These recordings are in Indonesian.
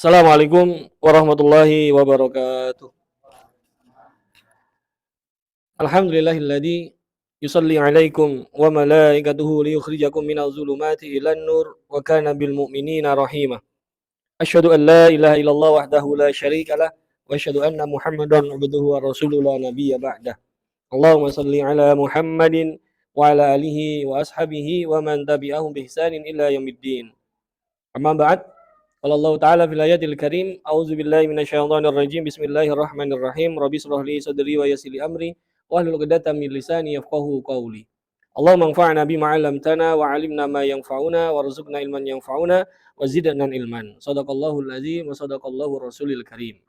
Assalamualaikum warahmatullahi wabarakatuh. Alhamdulillahilladzi yusalli alaikum wa malaikatuhu liyukhrijakum minadh dhulumati ilan nur wa kana bil mu'minina rahima. Asyhadu an la ilaha illallah wahdahu la syarikalah wa asyhadu anna Muhammadan abduhu wa rasuluhu la nabiyya ba'dah. Allahumma salli ala Muhammadin wa ala alihi wa ashabihi wa man tabi'ahum bi ihsanin ila yaumiddin. Amma ba'd. Qala Allah Ta'ala fil ayatil karim, a'udzu billahi minasyaitonir rajim. Bismillahirrahmanirrahim. Rabbi shrah li sadri wa yassir li amri wahlul 'uqdatam min lisani yafqahu qawli. Allahumma anfa'na bima 'allamtana wa 'allimna ma yanfa'una warzuqna ilman yanfa'una wa zidna ilman. Shadaqallahul azim wa shadaqallahu rasulil karim.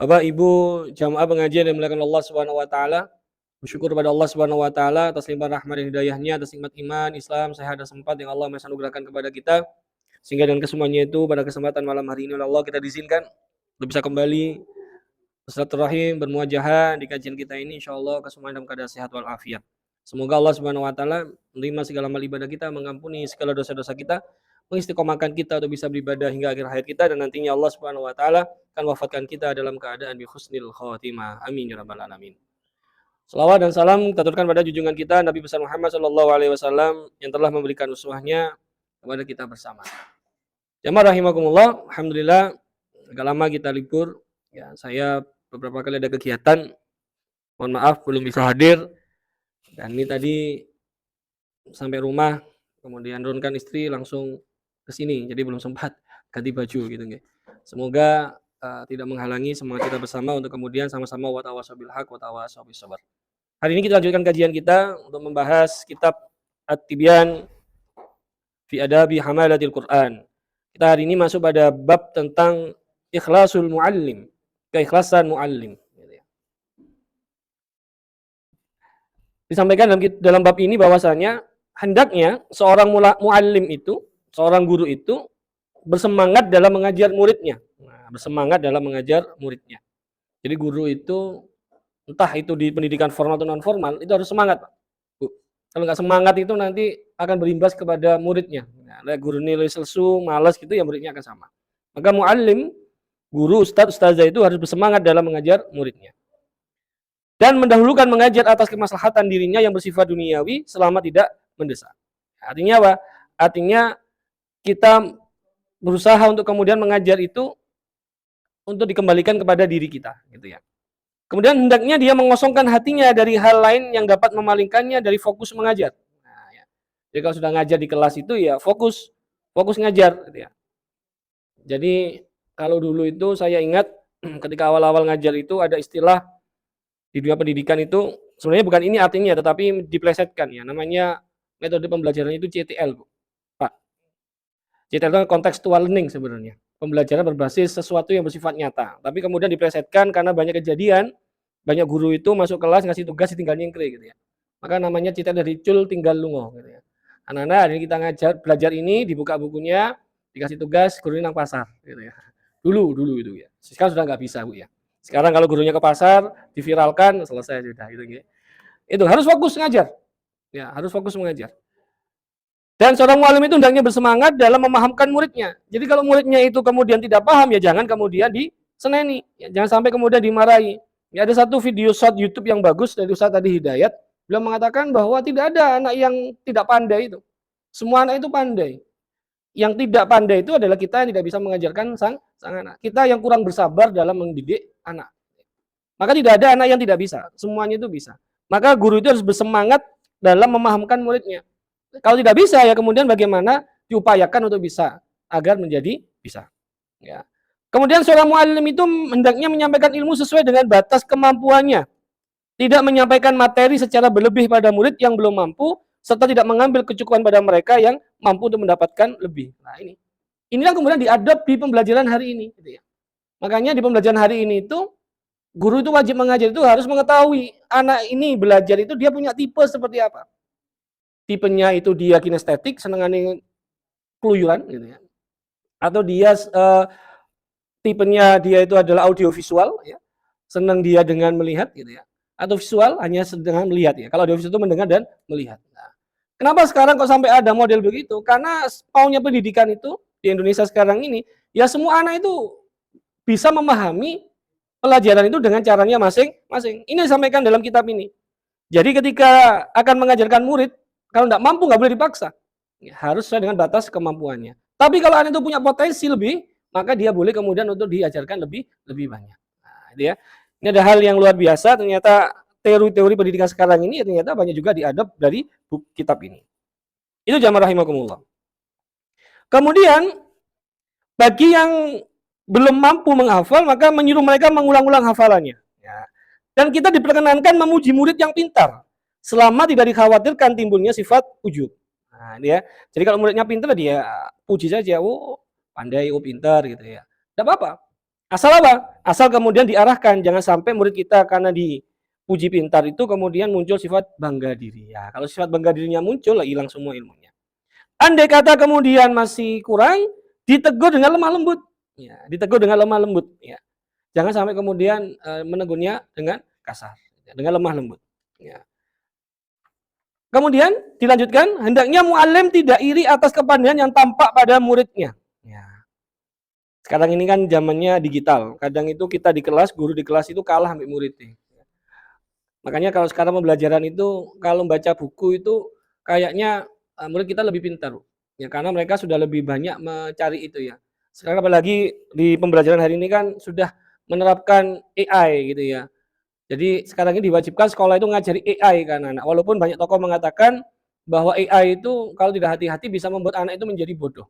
Bapak Ibu jamaah pengajian yang dimuliakan Allah Subhanahu wa taala, bersyukur kepada Allah Subhanahu wa taala atas limpahan rahmat dan hidayahnya, atas nikmat iman, Islam, sehat dan sempat yang Allah Maha anugerahkan kepada kita. Sehingga dengan kesemuanya itu pada kesempatan malam hari ini oleh Allah kita diizinkan untuk bisa kembali bersilaturahim, bermuajahah di kajian kita ini, insyaallah kesemuanya dalam keadaan sehat wal afiat. Semoga Allah Subhanahu wa taala menerima segala amal ibadah kita, mengampuni segala dosa-dosa kita, mengistiqomahkan kita untuk bisa beribadah hingga akhir hayat kita, dan nantinya Allah Subhanahu wa taala akan wafatkan kita dalam keadaan bi husnil khatimah. Amin ya rabbal alamin. Selawat dan salam kita aturkan pada junjungan kita Nabi besar Muhammad sallallahu alaihi wasallam yang telah memberikan uswahnya kepada kita bersama. Jamaah rahimakumullah, alhamdulillah agak lama kita libur. Ya, saya beberapa kali ada kegiatan. Mohon maaf belum bisa hadir. Dan ini tadi sampai rumah, kemudian turunkan istri langsung ke sini, jadi belum sempat ganti baju gitu nggih. Semoga tidak menghalangi semangat kita bersama untuk kemudian sama-sama wa tawassaw bil haq wa tawassaw bis sabr. Hari ini kita lanjutkan kajian kita untuk membahas kitab At-Tibyan fi Adabi Hamalatil Quran. Kita hari ini masuk pada bab tentang ikhlasul muallim, keikhlasan muallim. Disampaikan dalam bab ini bahwasanya hendaknya seorang muallim itu, seorang guru itu bersemangat dalam mengajar muridnya. Bersemangat dalam mengajar muridnya. Jadi guru itu entah itu di pendidikan formal atau non formal itu harus semangat, Pak. Kalau nggak semangat itu nanti akan berimbas kepada muridnya. Nah, guru nilai selsu, malas gitu ya muridnya akan sama. Maka muallim, guru, ustazah itu harus bersemangat dalam mengajar muridnya. Dan mendahulukan mengajar atas kemaslahatan dirinya yang bersifat duniawi selama tidak mendesak. Artinya apa? Artinya kita berusaha untuk kemudian mengajar itu untuk dikembalikan kepada diri kita, gitu ya. Kemudian hendaknya dia mengosongkan hatinya dari hal lain yang dapat memalingkannya dari fokus mengajar. Nah, ya. Jadi kalau sudah ngajar di kelas itu ya fokus ngajar. Gitu ya. Jadi kalau dulu itu saya ingat ketika awal-awal ngajar itu ada istilah di dunia pendidikan itu, sebenarnya bukan ini artinya tetapi diplesetkan ya. Namanya metode pembelajaran itu CTL, Pak. CTL itu contextual learning sebenarnya. Pembelajaran berbasis sesuatu yang bersifat nyata. Tapi kemudian diplesetkan karena banyak kejadian, banyak guru itu masuk kelas ngasih tugas tinggal nyingkri gitu ya. Maka namanya cita dari cul tinggal lungo gitu ya. Anak-anak hari ini kita belajar ini, dibuka bukunya, dikasih tugas, guru nang pasar gitu ya. Dulu itu ya. Sekarang sudah nggak bisa, Bu ya. Sekarang kalau gurunya ke pasar, diviralkan, selesai sudah gitu ya. Itu harus fokus ngajar. Ya, harus fokus mengajar. Dan seorang muallim itu hendaknya bersemangat dalam memahamkan muridnya. Jadi kalau muridnya itu kemudian tidak paham, ya jangan kemudian diseneni. Ya, jangan sampai kemudian dimarahi. Ya, ada satu video short YouTube yang bagus dari Ustaz tadi Hidayat. Beliau mengatakan bahwa tidak ada anak yang tidak pandai itu. Semua anak itu pandai. Yang tidak pandai itu adalah kita yang tidak bisa mengajarkan sang anak. Kita yang kurang bersabar dalam mendidik anak. Maka tidak ada anak yang tidak bisa. Semuanya itu bisa. Maka guru itu harus bersemangat dalam memahamkan muridnya. Kalau tidak bisa ya kemudian bagaimana diupayakan untuk bisa agar menjadi bisa. Ya. Kemudian seorang muallim itu hendaknya menyampaikan ilmu sesuai dengan batas kemampuannya. Tidak menyampaikan materi secara berlebih pada murid yang belum mampu serta tidak mengambil kecukupan pada mereka yang mampu untuk mendapatkan lebih. Nah, inilah kemudian diadop di pembelajaran hari ini gitu ya. Makanya di pembelajaran hari ini itu guru itu wajib mengajar itu harus mengetahui anak ini belajar itu dia punya tipe seperti apa. Tipenya itu dia kinestetik, senengannya keluyuran gitu ya. Atau dia tipenya dia itu adalah audiovisual ya. Senang dia dengan melihat gitu ya. Atau visual hanya dengan melihat ya. Kalau audiovisual itu mendengar dan melihat. Nah, kenapa sekarang kok sampai ada model begitu? Karena maunya pendidikan itu di Indonesia sekarang ini, ya semua anak itu bisa memahami pelajaran itu dengan caranya masing-masing. Ini disampaikan dalam kitab ini. Jadi ketika akan mengajarkan murid, kalau tidak mampu nggak boleh dipaksa. Ya, harus sesuai dengan batas kemampuannya. Tapi kalau anak itu punya potensi lebih, maka dia boleh kemudian untuk diajarkan lebih banyak. Nah, itu ya. Ini ada hal yang luar biasa, ternyata teori-teori pendidikan sekarang ini ternyata banyak juga diadop dari kitab ini. Itu jamaah rahimakumullah. Kemudian bagi yang belum mampu menghafal, maka menyuruh mereka mengulang-ulang hafalannya. Ya. Dan kita diperkenankan memuji murid yang pintar, selama tidak dikhawatirkan timbulnya sifat ujub. Nah, dia. Jadi kalau muridnya pintar, dia puji saja, oh pandai, oh pintar gitu ya. Tidak apa-apa. Asal apa? Asal kemudian diarahkan, jangan sampai murid kita karena dipuji pintar itu kemudian muncul sifat bangga diri. Ya, kalau sifat bangga dirinya muncul, hilang semua ilmunya. Andai kata kemudian masih kurang, ditegur dengan lemah lembut. Ya, ditegur dengan lemah lembut. Ya. Jangan sampai kemudian menegurnya dengan kasar, dengan lemah lembut. Ya. Kemudian dilanjutkan, hendaknya mu'alim tidak iri atas kepandaian yang tampak pada muridnya. Ya. Sekarang ini kan zamannya digital. Kadang itu kita di kelas, guru di kelas itu kalah sampai muridnya. Makanya kalau sekarang pembelajaran itu, kalau membaca buku itu kayaknya murid kita lebih pintar. Ya, karena mereka sudah lebih banyak mencari itu ya. Sekarang apalagi di pembelajaran hari ini kan sudah menerapkan AI gitu ya. Jadi sekarang ini diwajibkan sekolah itu ngajari AI kan anak. Walaupun banyak tokoh mengatakan bahwa AI itu kalau tidak hati-hati bisa membuat anak itu menjadi bodoh.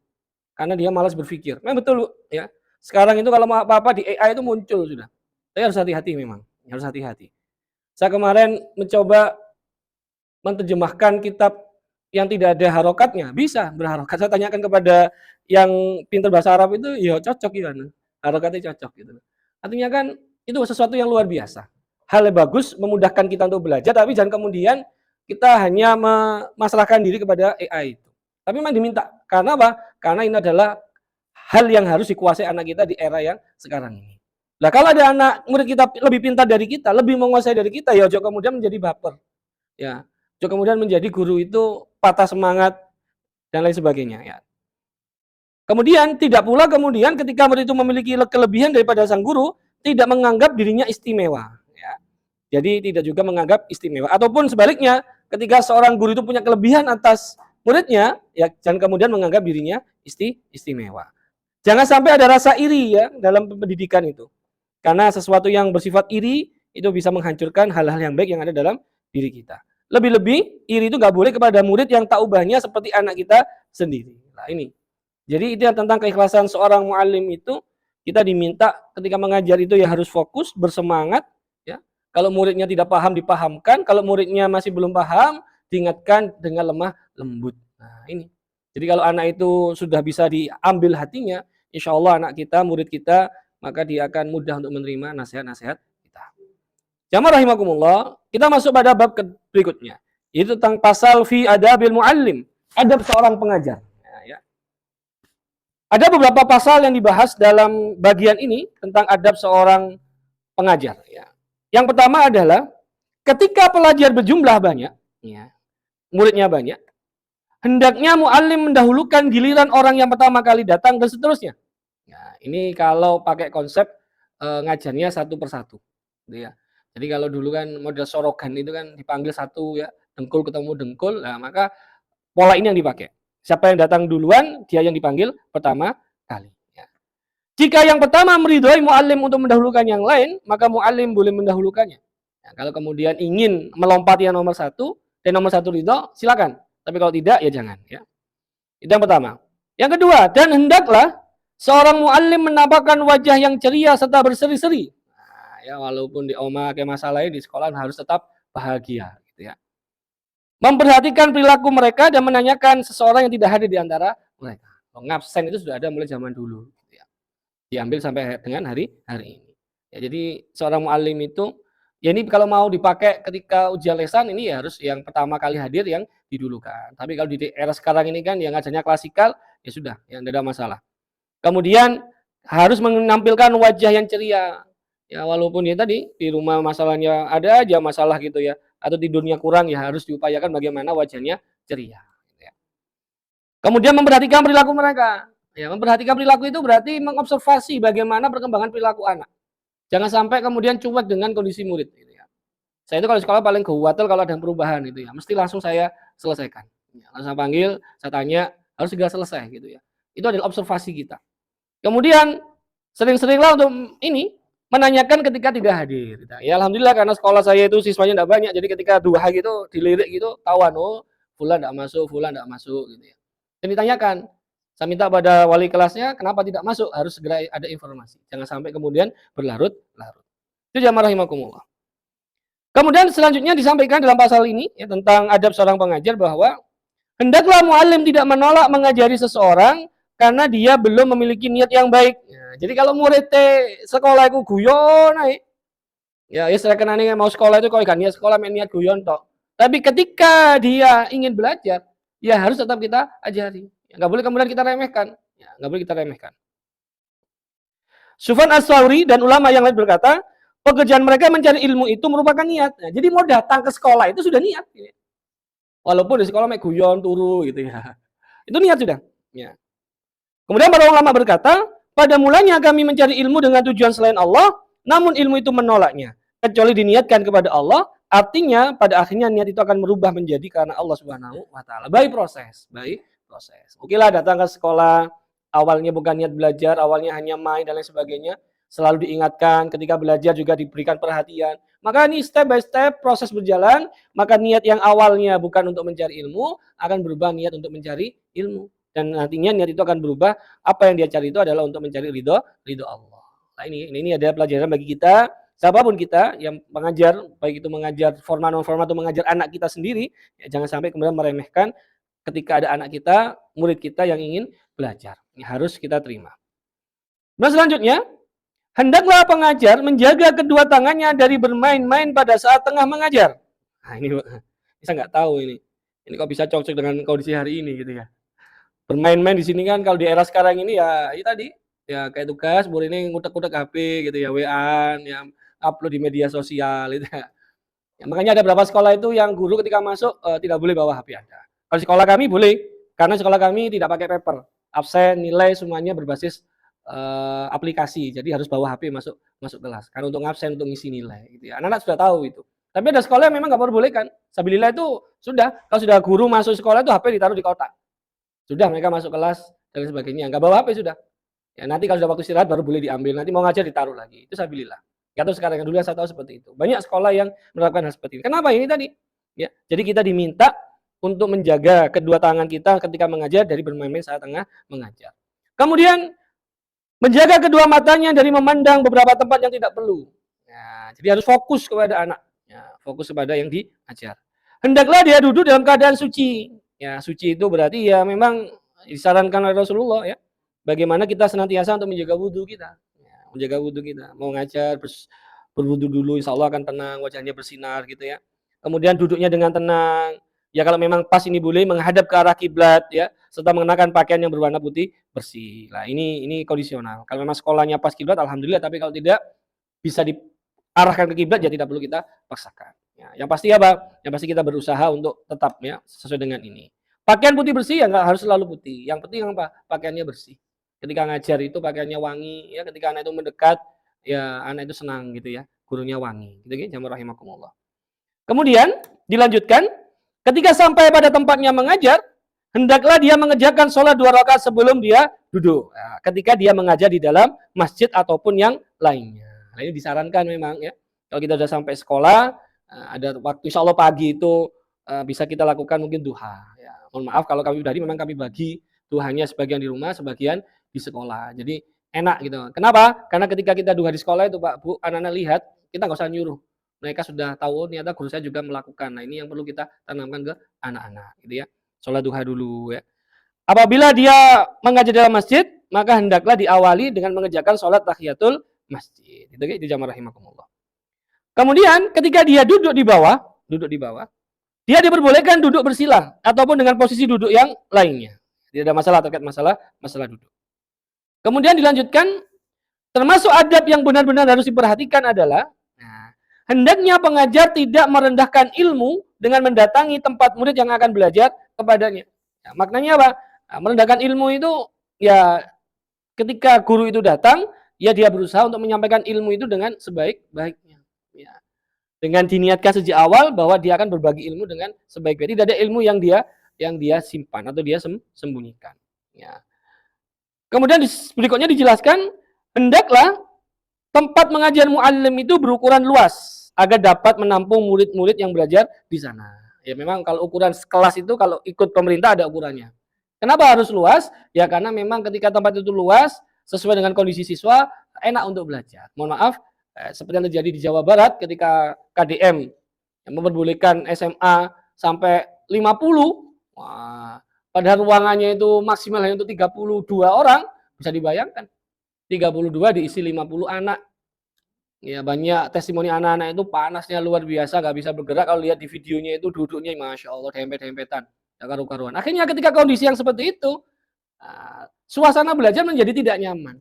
Karena dia malas berpikir. Memang betul ya. Sekarang itu kalau mau apa-apa di AI itu muncul sudah. Tapi harus hati-hati memang. Harus hati-hati. Saya kemarin mencoba menerjemahkan kitab yang tidak ada harokatnya, bisa berharokat. Saya tanyakan kepada yang pintar bahasa Arab itu, ya cocok ya, harokatnya cocok gitu. Artinya kan itu sesuatu yang luar biasa. Hal yang bagus memudahkan kita untuk belajar, tapi jangan kemudian kita hanya memasrahkan diri kepada AI itu. Tapi memang diminta. Karena apa? Karena ini adalah hal yang harus dikuasai anak kita di era yang sekarang ini. Nah, kalau ada anak murid kita lebih pintar dari kita, lebih menguasai dari kita, ya jangan kemudian menjadi baper. Ya, kemudian menjadi guru itu patah semangat dan lain sebagainya ya. Kemudian tidak pula kemudian ketika murid itu memiliki kelebihan daripada sang guru, tidak menganggap dirinya istimewa ya. Jadi tidak juga menganggap istimewa, ataupun sebaliknya ketika seorang guru itu punya kelebihan atas muridnya, ya jangan kemudian menganggap dirinya istimewa. Jangan sampai ada rasa iri ya dalam pendidikan itu. Karena sesuatu yang bersifat iri itu bisa menghancurkan hal-hal yang baik yang ada dalam diri kita. Lebih-lebih iri itu nggak boleh kepada murid yang tak ubahnya seperti anak kita sendiri. Nah ini. Jadi itu yang tentang keikhlasan seorang muallim itu, kita diminta ketika mengajar itu ya harus fokus, bersemangat. Ya. Kalau muridnya tidak paham dipahamkan, kalau muridnya masih belum paham diingatkan dengan lemah lembut. Nah ini. Jadi kalau anak itu sudah bisa diambil hatinya, insya Allah anak kita, murid kita, maka dia akan mudah untuk menerima nasihat-nasihat kita. Jamaah rahimakumullah, kita masuk pada bab berikutnya, yaitu tentang pasal fi adabil muallim, adab seorang pengajar. Ya. Ada beberapa pasal yang dibahas dalam bagian ini tentang adab seorang pengajar. Ya. Yang pertama adalah ketika pelajar berjumlah banyak, ya, muridnya banyak, hendaknya muallim mendahulukan giliran orang yang pertama kali datang dan seterusnya. Nah, ini kalau pakai konsep ngajarnya satu persatu, gitu ya. Jadi kalau dulu kan model sorogan itu kan dipanggil satu ya, dengkul ketemu dengkul, nah maka pola ini yang dipakai. Siapa yang datang duluan, dia yang dipanggil pertama kali. Ya. Jika yang pertama meridhoi muallim untuk mendahulukan yang lain, maka muallim boleh mendahulukannya. Nah, kalau kemudian ingin melompati yang nomor satu, dan nomor satu ridho, silakan. Tapi kalau tidak, ya jangan. Ya. Itu yang pertama. Yang kedua, dan hendaklah seorang muallim menampakkan wajah yang ceria serta berseri-seri. Nah, ya walaupun di oma kayak masalah di sekolah harus tetap bahagia. Gitu ya. Memperhatikan perilaku mereka dan menanyakan seseorang yang tidak hadir di antara mereka. Ngabsen itu sudah ada mulai zaman dulu. Gitu ya. Diambil sampai dengan hari ini. Ya, jadi seorang muallim itu, ya ini kalau mau dipakai ketika ujian lesan ini ya harus yang pertama kali hadir yang didulukan. Tapi kalau di era sekarang ini kan yang ngajarnya klasikal, ya sudah, yang tidak ada masalah. Kemudian harus menampilkan wajah yang ceria. Ya walaupun ya tadi di rumah masalahnya ada aja masalah gitu ya, atau tidurnya kurang ya harus diupayakan bagaimana wajahnya ceria. Ya. Kemudian memperhatikan perilaku mereka. Ya, memperhatikan perilaku itu berarti mengobservasi bagaimana perkembangan perilaku anak. Jangan sampai kemudian cuek dengan kondisi murid gitu ya. Saya itu kalau di sekolah paling khawatir kalau ada perubahan gitu ya. Mesti langsung saya selesaikan. Ya, langsung saya panggil, saya tanya, harus segera selesai gitu ya. Itu adalah observasi kita. Kemudian sering-seringlah untuk ini menanyakan ketika tidak hadir. Ya alhamdulillah karena sekolah saya itu siswanya tidak banyak, jadi ketika duha gitu dilirik gitu tahuan oh fulan tidak masuk, fulan tidak masuk gitu ya. Dan ditanyakan, saya minta pada wali kelasnya kenapa tidak masuk, harus segera ada informasi. Jangan sampai kemudian berlarut-larut. Itu jamaah rahimakumullah. Kemudian selanjutnya disampaikan dalam pasal ini ya, tentang adab seorang pengajar bahwa hendaklah muallim tidak menolak mengajari seseorang karena dia belum memiliki niat yang baik. Ya, jadi kalau murid sekolah itu guyon ya istilah kenane mau sekolah itu kalau niat sekolah main niat guyon tok. Tapi ketika dia ingin belajar, ya harus tetap kita ajari. Ya, nggak boleh kemudian kita remehkan. Ya, nggak boleh kita remehkan. Sufyan As-Tsauri dan ulama yang lain berkata, pekerjaan mereka mencari ilmu itu merupakan niat. Ya, jadi mau datang ke sekolah itu sudah niat. Ya. Walaupun di sekolah main guyon turu gitu ya. Itu niat sudah. Ya. Kemudian para ulama berkata, pada mulanya kami mencari ilmu dengan tujuan selain Allah, namun ilmu itu menolaknya. Kecuali diniatkan kepada Allah, artinya pada akhirnya niat itu akan berubah menjadi karena Allah Subhanahu wa taala. Baik proses. Oke lah datang ke sekolah, awalnya bukan niat belajar, awalnya hanya main dan lain sebagainya. Selalu diingatkan ketika belajar juga diberikan perhatian. Maka ini step by step proses berjalan, maka niat yang awalnya bukan untuk mencari ilmu akan berubah niat untuk mencari ilmu. Dan nantinya niat itu akan berubah, apa yang dia cari itu adalah untuk mencari ridho Allah. Nah ini ada pelajaran bagi kita, siapapun kita yang mengajar, baik itu mengajar formal non formal atau mengajar anak kita sendiri, ya jangan sampai kemudian meremehkan ketika ada anak kita, murid kita yang ingin belajar. Ini harus kita terima. Nah selanjutnya, hendaklah pengajar menjaga kedua tangannya dari bermain-main pada saat tengah mengajar. Nah ini saya nggak tahu ini kok bisa cocok dengan kondisi hari ini gitu ya. Bermain-main di sini kan kalau di era sekarang ini ya itu tadi ya kayak tugas murid ini ngutek-ngutek HP gitu ya WA ya upload di media sosial itu ya. Ya, makanya ada beberapa sekolah itu yang guru ketika masuk tidak boleh bawa HP Anda. Kalau sekolah kami boleh karena sekolah kami tidak pakai paper. Absen, nilai semuanya berbasis aplikasi. Jadi harus bawa HP masuk kelas. Karena untuk ngabsen untuk ngisi nilai gitu ya. Anak-anak sudah tahu itu. Tapi ada sekolah yang memang nggak bolehkan. Sabilillah itu sudah kalau sudah guru masuk sekolah itu HP ditaruh di kotak. Sudah mereka masuk kelas dan sebagainya. Enggak bawa HP sudah. Ya nanti kalau sudah waktu istirahat baru boleh diambil. Nanti mau ngajar ditaruh lagi. Itu sabilillah. Enggak tahu sekarang, dulu yang saya tahu seperti itu. Banyak sekolah yang menerapkan hal seperti ini. Kenapa ini tadi? Ya, jadi kita diminta untuk menjaga kedua tangan kita ketika mengajar dari bermain-main saat tengah mengajar. Kemudian menjaga kedua matanya dari memandang beberapa tempat yang tidak perlu. Ya, jadi harus fokus kepada anak. Ya, fokus kepada yang diajar. Hendaklah dia duduk dalam keadaan suci. Ya, suci itu berarti ya memang disarankan oleh Rasulullah ya. Bagaimana kita senantiasa untuk menjaga wudhu kita. Ya, menjaga wudhu kita. Mau ngajar berwudhu dulu, insya Allah akan tenang, wajahnya bersinar gitu ya. Kemudian duduknya dengan tenang. Ya kalau memang pas ini boleh menghadap ke arah kiblat ya, serta mengenakan pakaian yang berwarna putih bersih. Nah, ini kondisional. Kalau memang sekolahnya pas kiblat alhamdulillah, tapi kalau tidak bisa diarahkan ke kiblat ya tidak perlu kita paksakan. Ya, yang pasti apa? Yang pasti kita berusaha untuk tetap ya sesuai dengan ini. Pakaian putih bersih ya nggak harus selalu putih. Yang penting apa? Pakaiannya bersih. Ketika ngajar itu pakaiannya wangi ya. Ketika anak itu mendekat ya anak itu senang gitu ya. Gurunya wangi. Gitu kan? Jamaah rahimakumullah. Kemudian dilanjutkan ketika sampai pada tempatnya mengajar, hendaklah dia mengerjakan sholat 2 rakaat sebelum dia duduk. Nah, ketika dia mengajar di dalam masjid ataupun yang lainnya. Nah, ini disarankan memang ya. Kalau kita sudah sampai sekolah, ada waktu insya Allah pagi itu bisa kita lakukan mungkin duha. Ya, mohon maaf kalau kami pribadi memang kami bagi duhanya sebagian di rumah, sebagian di sekolah. Jadi enak gitu. Kenapa? Karena ketika kita duha di sekolah itu Pak Bu, anak-anak lihat, kita nggak usah nyuruh. Mereka sudah tahu ternyata guru saya juga melakukan. Nah ini yang perlu kita tanamkan ke anak-anak, gitu ya. Sholat duha dulu ya. Apabila dia mengajar dalam masjid, maka hendaklah diawali dengan mengerjakan sholat tahiyatul masjid. Itu jamaah rahimakumullah. Kemudian ketika dia duduk di bawah, dia diperbolehkan duduk bersila ataupun dengan posisi duduk yang lainnya. Tidak ada masalah terkait masalah duduk. Kemudian dilanjutkan, termasuk adab yang benar-benar harus diperhatikan adalah hendaknya pengajar tidak merendahkan ilmu dengan mendatangi tempat murid yang akan belajar kepadanya. Ya, maknanya apa? Nah, merendahkan ilmu itu ya ketika guru itu datang, ya dia berusaha untuk menyampaikan ilmu itu dengan sebaik-baiknya. Ya. Dengan diniatkan sejak awal bahwa dia akan berbagi ilmu dengan sebaik-baiknya. Tidak ada ilmu yang dia simpan atau dia sembunyikan. Ya. Kemudian berikutnya dijelaskan, hendaklah tempat mengajar muallim itu berukuran luas agar dapat menampung murid-murid yang belajar di sana. Ya memang kalau ukuran kelas itu kalau ikut pemerintah ada ukurannya. Kenapa harus luas? Ya karena memang ketika tempat itu luas, sesuai dengan kondisi siswa, enak untuk belajar. Mohon maaf, seperti yang terjadi di Jawa Barat ketika KDM yang memperbolehkan SMA sampai 50, wah, padahal ruangannya itu maksimal hanya untuk 32 orang, bisa dibayangkan. 32 diisi 50 anak. Ya banyak testimoni anak-anak itu panasnya luar biasa, nggak bisa bergerak. Kalau lihat di videonya itu duduknya, masya Allah, dempet-dempetan, gak karu-karuan. Akhirnya ketika kondisi yang seperti itu, suasana belajar menjadi tidak nyaman.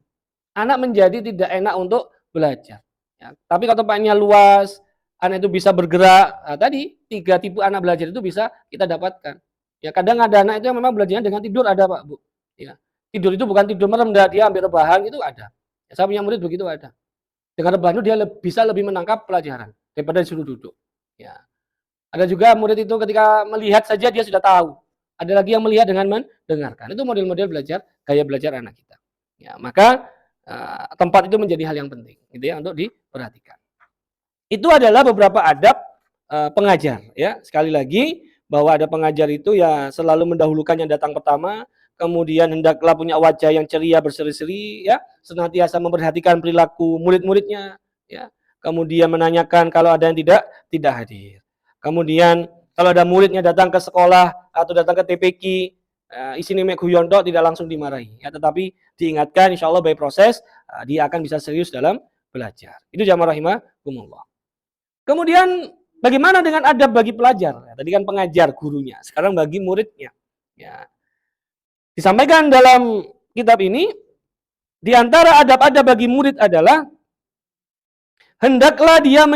Anak menjadi tidak enak untuk belajar. Ya, tapi kalau tempatnya luas, anak itu bisa bergerak. Nah, tadi 3 tipe anak belajar itu bisa kita dapatkan. Ya kadang ada anak itu yang memang belajarnya dengan tidur, ada Pak Bu. Ya, tidur itu bukan tidur merem, dia ambil rebahan itu ada. Ya, saya punya murid begitu ada. Dengan rebahan itu dia bisa lebih menangkap pelajaran daripada disuruh duduk. Ya. Ada juga murid itu ketika melihat saja dia sudah tahu. Ada lagi yang melihat dengan mendengarkan. Itu model-model belajar, gaya belajar anak kita. Ya, maka tempat itu menjadi hal yang penting, gitu ya, untuk diperhatikan. Itu adalah beberapa adab pengajar. Ya, sekali lagi bahwa ada pengajar itu ya selalu mendahulukan yang datang pertama. Kemudian hendaklah punya wajah yang ceria berseri-seri, ya, senantiasa memperhatikan perilaku murid-muridnya, ya. Kemudian menanyakan kalau ada yang tidak hadir. Kemudian kalau ada muridnya datang ke sekolah atau datang ke TPQ, isine mek guyon tok, tidak langsung dimarahi, ya, tetapi diingatkan insya Allah by proses dia akan bisa serius dalam belajar. Itu jamaah rahimakumullah. Kemudian bagaimana dengan adab bagi pelajar? Ya, tadi kan pengajar gurunya, sekarang bagi muridnya. Ya. Disampaikan dalam kitab ini, di antara adab-adab bagi murid adalah hendaklah dia